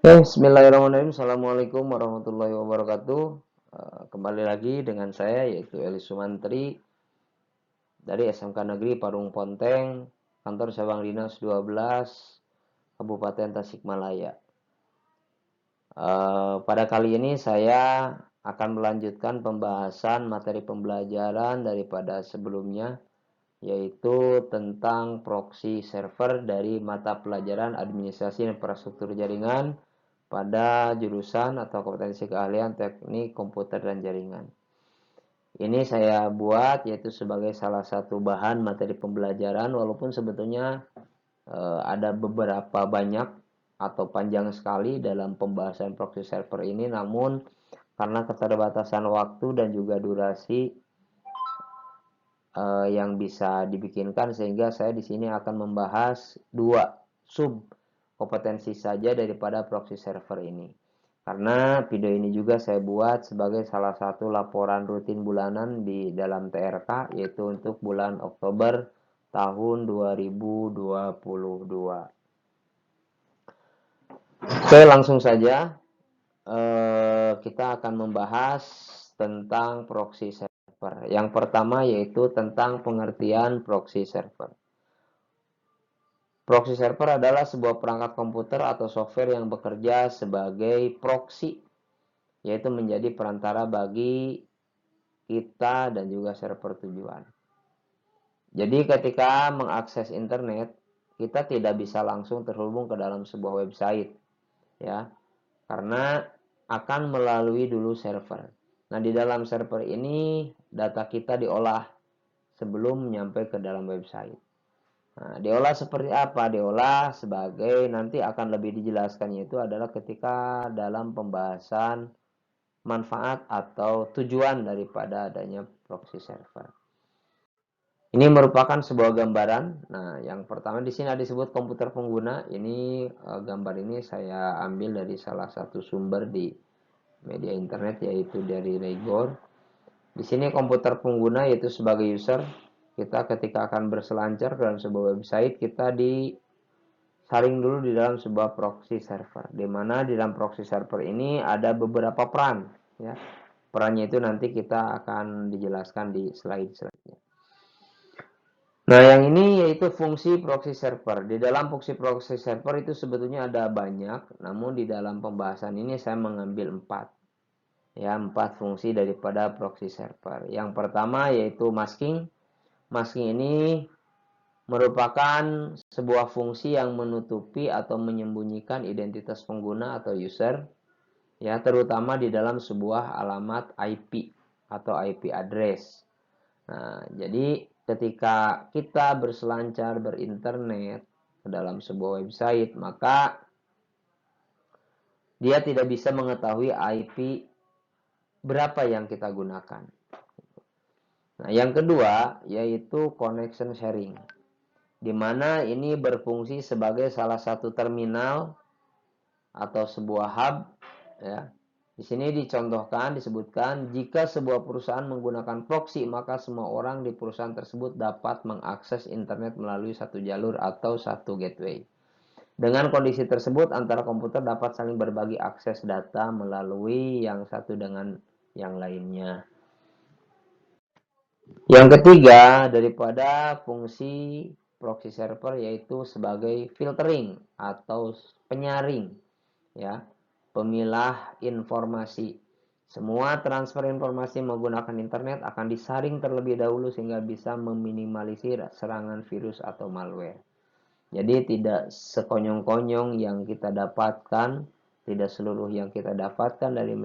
Bismillahirrahmanirrahim. Assalamualaikum warahmatullahi wabarakatuh. Kembali lagi dengan saya yaitu Eli Sumantri dari SMK Negeri Parung Ponteng, kantor cabang Dinas 12, Kabupaten Tasikmalaya. Pada kali ini saya akan melanjutkan pembahasan materi pembelajaran daripada sebelumnya, yaitu tentang proxy server dari mata pelajaran Administrasi Infrastruktur Jaringan pada jurusan atau kompetensi keahlian teknik komputer dan jaringan. Ini saya buat yaitu sebagai salah satu bahan materi pembelajaran, walaupun sebetulnya ada beberapa banyak atau panjang sekali dalam pembahasan proxy server ini, namun karena keterbatasan waktu dan juga durasi yang bisa dibikinkan, sehingga saya di sini akan membahas dua sub kompetensi saja daripada proxy server ini. Karena video ini juga saya buat sebagai salah satu laporan rutin bulanan di dalam TRK, yaitu untuk bulan Oktober tahun 2022. Oke, langsung saja. Kita akan membahas tentang proxy server. Yang pertama yaitu tentang pengertian proxy server. Proxy server adalah sebuah perangkat komputer atau software yang bekerja sebagai proxy, yaitu menjadi perantara bagi kita dan juga server tujuan. Jadi ketika mengakses internet, kita tidak bisa langsung terhubung ke dalam sebuah website, ya, karena akan melalui dulu server. Nah, di dalam server ini data kita diolah sebelum nyampe ke dalam website. Nah, diolah seperti apa? Diolah sebagai, nanti akan lebih dijelaskannya itu adalah ketika dalam pembahasan manfaat atau tujuan daripada adanya proxy server. Ini merupakan sebuah gambaran. Nah, yang pertama di sini disebut komputer pengguna. Ini gambar ini saya ambil dari salah satu sumber di media internet, yaitu dari Raygor. Di sini komputer pengguna yaitu sebagai user. Kita ketika akan berselancar ke dalam sebuah website, kita disaring dulu di dalam sebuah proxy server. Di mana di dalam proxy server ini ada beberapa peran, ya. Perannya itu nanti kita akan dijelaskan di slide-nya. Nah, yang ini yaitu fungsi proxy server. Di dalam fungsi proxy server itu sebetulnya ada banyak, namun di dalam pembahasan ini saya mengambil 4. Ya, 4 fungsi daripada proxy server. Yang pertama yaitu masking. Masking ini merupakan sebuah fungsi yang menutupi atau menyembunyikan identitas pengguna atau user, ya, terutama di dalam sebuah alamat IP atau IP address. Nah, jadi ketika kita berselancar berinternet ke dalam sebuah website, maka dia tidak bisa mengetahui IP berapa yang kita gunakan. Nah, yang kedua yaitu connection sharing, di mana ini berfungsi sebagai salah satu terminal atau sebuah hub, ya. Di sini disebutkan jika sebuah perusahaan menggunakan proxy, maka semua orang di perusahaan tersebut dapat mengakses internet melalui satu jalur atau satu gateway. Dengan kondisi tersebut, antara komputer dapat saling berbagi akses data melalui yang satu dengan yang lainnya. Yang ketiga daripada fungsi proxy server yaitu sebagai filtering atau penyaring, ya, pemilah informasi. Semua transfer informasi menggunakan internet akan disaring terlebih dahulu sehingga bisa meminimalisir serangan virus atau malware. Jadi tidak sekonyong-konyong yang kita dapatkan, tidak seluruh yang kita dapatkan dari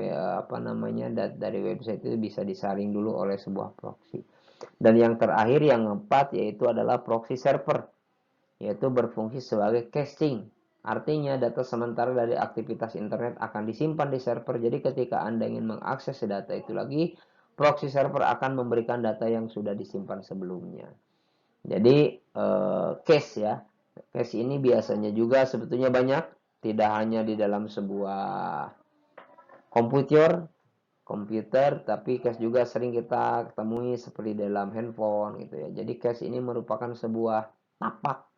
dari website itu bisa disaring dulu oleh sebuah proxy. Dan yang terakhir, yang keempat, yaitu adalah proxy server, yaitu berfungsi sebagai caching. Artinya data sementara dari aktivitas internet akan disimpan di server. Jadi ketika Anda ingin mengakses data itu lagi, proxy server akan memberikan data yang sudah disimpan sebelumnya. Jadi cache, ya. Cache ini biasanya juga sebetulnya banyak, tidak hanya di dalam sebuah komputer, tapi cache juga sering kita temui seperti dalam handphone gitu, ya. Jadi cache ini merupakan sebuah tapak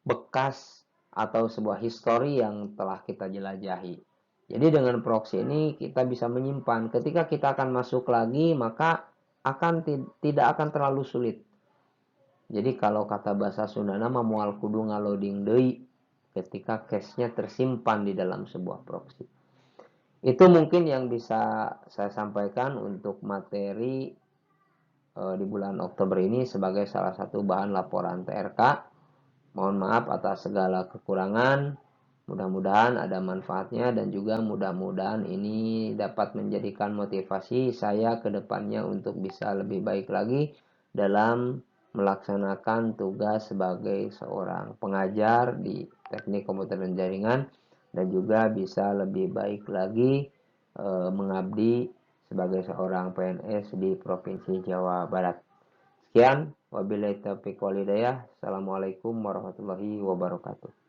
bekas atau sebuah histori yang telah kita jelajahi. Jadi dengan proxy ini kita bisa menyimpan. Ketika kita akan masuk lagi, maka tidak akan terlalu sulit. Jadi kalau kata bahasa Sunda nama moal kudu ngaloding deui ketika cache-nya tersimpan di dalam sebuah proxy. Itu mungkin yang bisa saya sampaikan untuk materi di bulan Oktober ini sebagai salah satu bahan laporan TRK. Mohon maaf atas segala kekurangan. Mudah-mudahan ada manfaatnya dan juga mudah-mudahan ini dapat menjadikan motivasi saya ke depannya untuk bisa lebih baik lagi dalam melaksanakan tugas sebagai seorang pengajar di teknik komputer dan jaringan, dan juga bisa lebih baik lagi mengabdi sebagai seorang PNS di Provinsi Jawa Barat. Sekian, wabillahi taufiq walhidayah. Assalamualaikum warahmatullahi wabarakatuh.